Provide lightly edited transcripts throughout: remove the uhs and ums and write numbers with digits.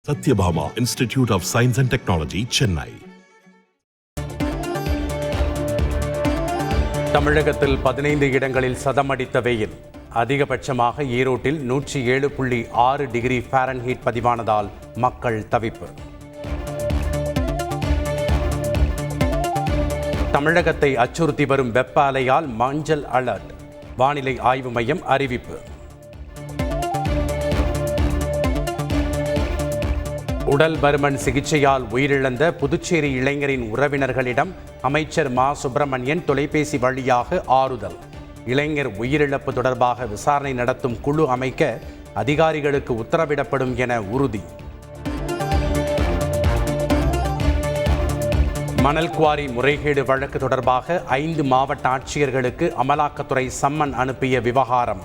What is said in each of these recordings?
Satyabhama Institute of Science and Technology, Chennai. தமிழகத்தில் 15 இடங்களில் சதமடித்த வெயில். அதிகபட்சமாக ஈரோட்டில் 107.6 டிகிரி ஃபாரன்ஹீட் பதிவானதால் மக்கள் தவிப்பு. தமிழகத்தை அச்சுறுத்தி வரும் வெப்ப அலையால் மஞ்சள் அலர்ட். வானிலை ஆய்வு மையம் அறிவிப்பு. உடல் பருமன் சிகிச்சையால் உயிரிழந்த புதுச்சேரி இளைஞரின் உறவினர்களிடம் அமைச்சர் மா சுப்பிரமணியன் தொலைபேசி வழியாக ஆறுதல். இளைஞர் உயிரிழப்பு தொடர்பாக விசாரணை நடத்தும் குழு அமைக்க அதிகாரிகளுக்கு உத்தரவிடப்படும் என உறுதி. மணல் குவாரி முறைகேடு வழக்கு தொடர்பாக 5 மாவட்ட ஆட்சியர்களுக்கு அமலாக்கத்துறை சம்மன் அனுப்பிய விவகாரம்.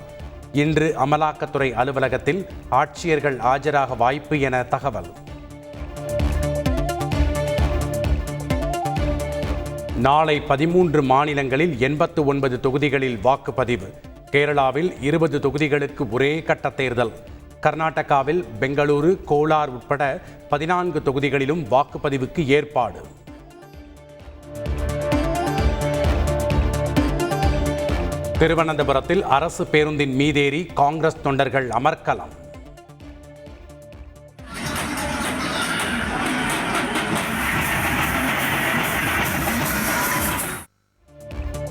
இன்று அமலாக்கத்துறை அலுவலகத்தில் ஆட்சியர்கள் ஆஜராக வாய்ப்பு என தகவல். நாளை 13 மாநிலங்களில் 89 தொகுதிகளில் வாக்குப்பதிவு. கேரளாவில் 20 தொகுதிகளுக்கு ஒரே கட்ட தேர்தல். கர்நாடகாவில் பெங்களூரு, கோலார் உட்பட 14 தொகுதிகளிலும் வாக்குப்பதிவுக்கு ஏற்பாடு. திருவனந்தபுரத்தில் அரசு பேருந்தின் மீதேறி காங்கிரஸ் தொண்டர்கள் அமர்க்கலம்.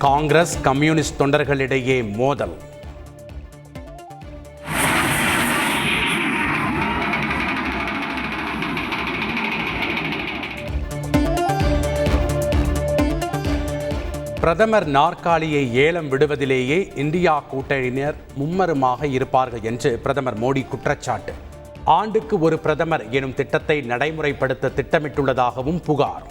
காங்கிரஸ் கம்யூனிஸ்ட் தொண்டர்களிடையே மோதல். பிரதமர் நாற்காலியை ஏலம் விடுவதிலேயே இந்தியா கூட்டணியினர் மும்மரமாக இருப்பார்கள் என்று பிரதமர் மோடி குற்றச்சாட்டு. ஆண்டுக்கு ஒரு பிரதமர் எனும் திட்டத்தை நடைமுறைப்படுத்த திட்டமிட்டுள்ளதாகவும் புகார்.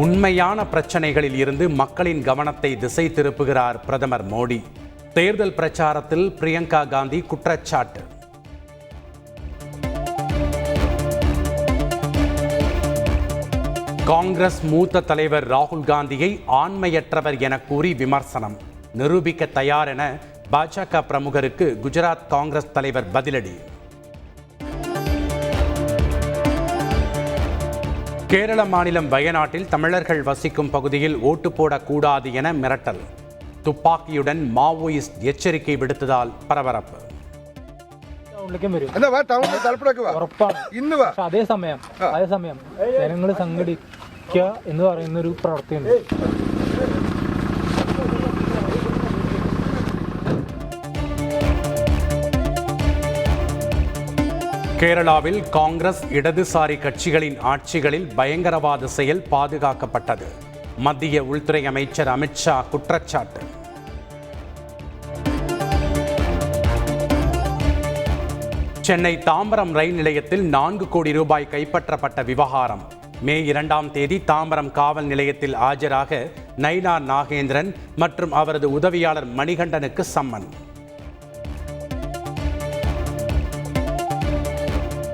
உண்மையான பிரச்சனைகளில் இருந்து மக்களின் கவனத்தை திசை திருப்புகிறார் பிரதமர் மோடி. தேர்தல் பிரச்சாரத்தில் பிரியங்கா காந்தி குற்றச்சாட்டு. காங்கிரஸ் மூத்த தலைவர் ராகுல் காந்தியை ஆண்மையற்றவர் என கூறி விமர்சனம். நிரூபிக்க தயார் என பாஜக பிரமுகருக்கு குஜராத் காங்கிரஸ் தலைவர் பதிலடி. கேரள மாநிலம் வயநாட்டில் தமிழர்கள் வசிக்கும் பகுதியில் ஓட்டு போடக்கூடாது என மிரட்டல். துப்பாக்கியுடன் மாவோயிஸ்ட் எச்சரிக்கை விடுத்ததால் பரபரப்பு. അതേസമയം ജനങ്ങൾ സംഘടിക്കുക എന്ന് പറയുന്ന ഒരു പ്രവൃത്തിയുണ്ട്. கேரளாவில் காங்கிரஸ் இடதுசாரி கட்சிகளின் ஆட்சிகளில் பயங்கரவாத செயல் பாதுகாக்கப்பட்டது. மத்திய உள்துறை அமைச்சர் அமித்ஷா குற்றச்சாட்டு. சென்னை தாம்பரம் ரயில் நிலையத்தில் 4 கோடி ரூபாய் கைப்பற்றப்பட்ட விவகாரம். மே 2ஆம் தேதி தாம்பரம் காவல் நிலையத்தில் ஆஜராக நயினார் நாகேந்திரன் மற்றும் அவரது உதவியாளர் மணிகண்டனுக்கு சம்மன்.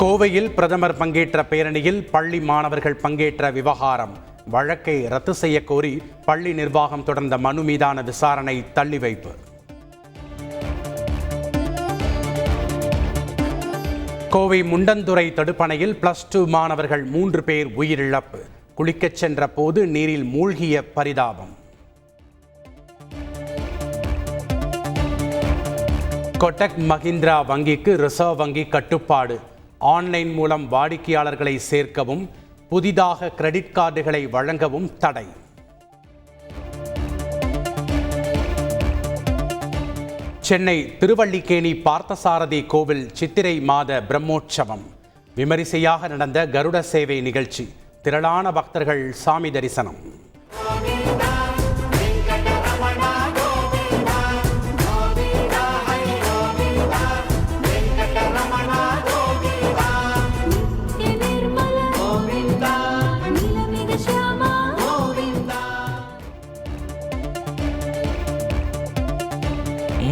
கோவையில் பிரதமர் பங்கேற்ற பேரணியில் பள்ளி மாணவர்கள் பங்கேற்ற விவகாரம். வழக்கை ரத்து செய்ய கோரி பள்ளி நிர்வாகம் தொடர்ந்த மனு மீதான விசாரணை தள்ளி வைப்பு. கோவை முண்டந்துறை தடுப்பணையில் +2 மாணவர்கள் 3 பேர் உயிரிழப்பு. குளிக்கச் சென்ற போது நீரில் மூழ்கிய பரிதாபம். கொட்டக் மஹிந்திரா வங்கிக்கு ரிசர்வ் வங்கி கட்டுப்பாடு. ஆன்லைன் மூலம் வாடிக்கையாளர்களை சேர்க்கவும் புதிதாக கிரெடிட் கார்டுகளை வழங்கவும் தடை. சென்னை திருவல்லிக்கேணி பார்த்தசாரதி கோவில் சித்திரை மாத பிரம்மோற்சவம். விமரிசையாக நடந்த கருட சேவை நிகழ்ச்சி. திரளான பக்தர்கள் சாமி தரிசனம்.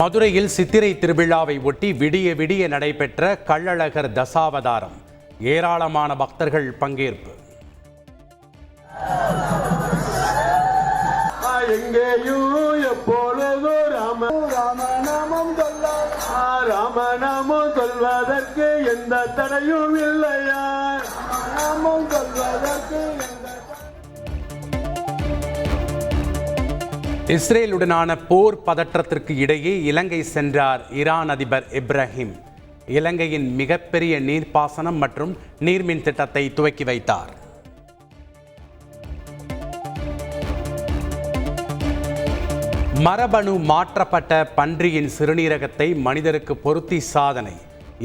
மதுரையில் சித்திரை திருவிழாவை ஒட்டி விடிய விடிய நடைபெற்ற கள்ளழகர் தசாவதாரம். ஏராளமான பக்தர்கள் பங்கேற்பு. எங்கேயும் எப்பொழுதோ ராம ராம நாமம் சொல்ல ராமநாமம் சொல்வதற்கு எந்த தடையும் இல்லையா? ராமநாமம் சொல்வதற்கு இஸ்ரேலுடனான போர் பதற்றத்திற்கு இடையே இலங்கை சென்றார் ஈரான் அதிபர் இப்ராஹிம். இலங்கையின் மிகப்பெரிய நீர்ப்பாசனம் மற்றும் நீர்மின் திட்டத்தை துவக்கி வைத்தார். மரபணு மாற்றப்பட்ட பன்றியின் சிறுநீரகத்தை மனிதருக்கு பொருத்தி சாதனை.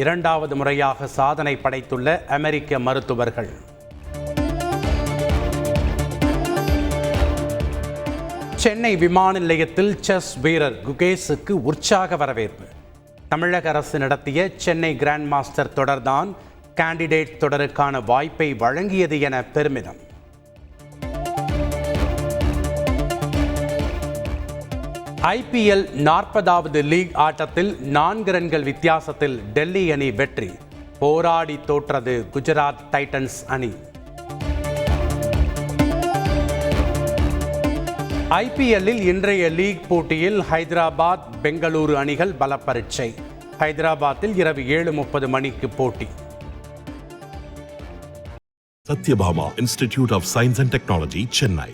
2வது முறையாக சாதனை படைத்துள்ள அமெரிக்க மருத்துவர்கள். சென்னை விமான நிலையத்தில் செஸ் வீரர் குகேஷுக்கு உற்சாக வரவேற்பு. தமிழக அரசு நடத்திய சென்னை கிராண்ட் மாஸ்டர் தொடர்தான் கேண்டிடேட் தொடருக்கான வாய்ப்பை வழங்கியது என பெருமிதம். IPL 40வது லீக் ஆட்டத்தில் 4 ரன்கள் வித்தியாசத்தில் டெல்லி அணி வெற்றி. போராடி தோற்றது குஜராத் டைட்டன்ஸ் அணி. IPL-இல் இன்றைய லீக் போட்டியில் ஹைதராபாத் பெங்களூரு அணிகள் பலப்பரீட்சை. ஹைதராபாத்தில் இரவு 7:30 மணிக்கு போட்டி. Satyabhama Institute of Science and Technology, Chennai.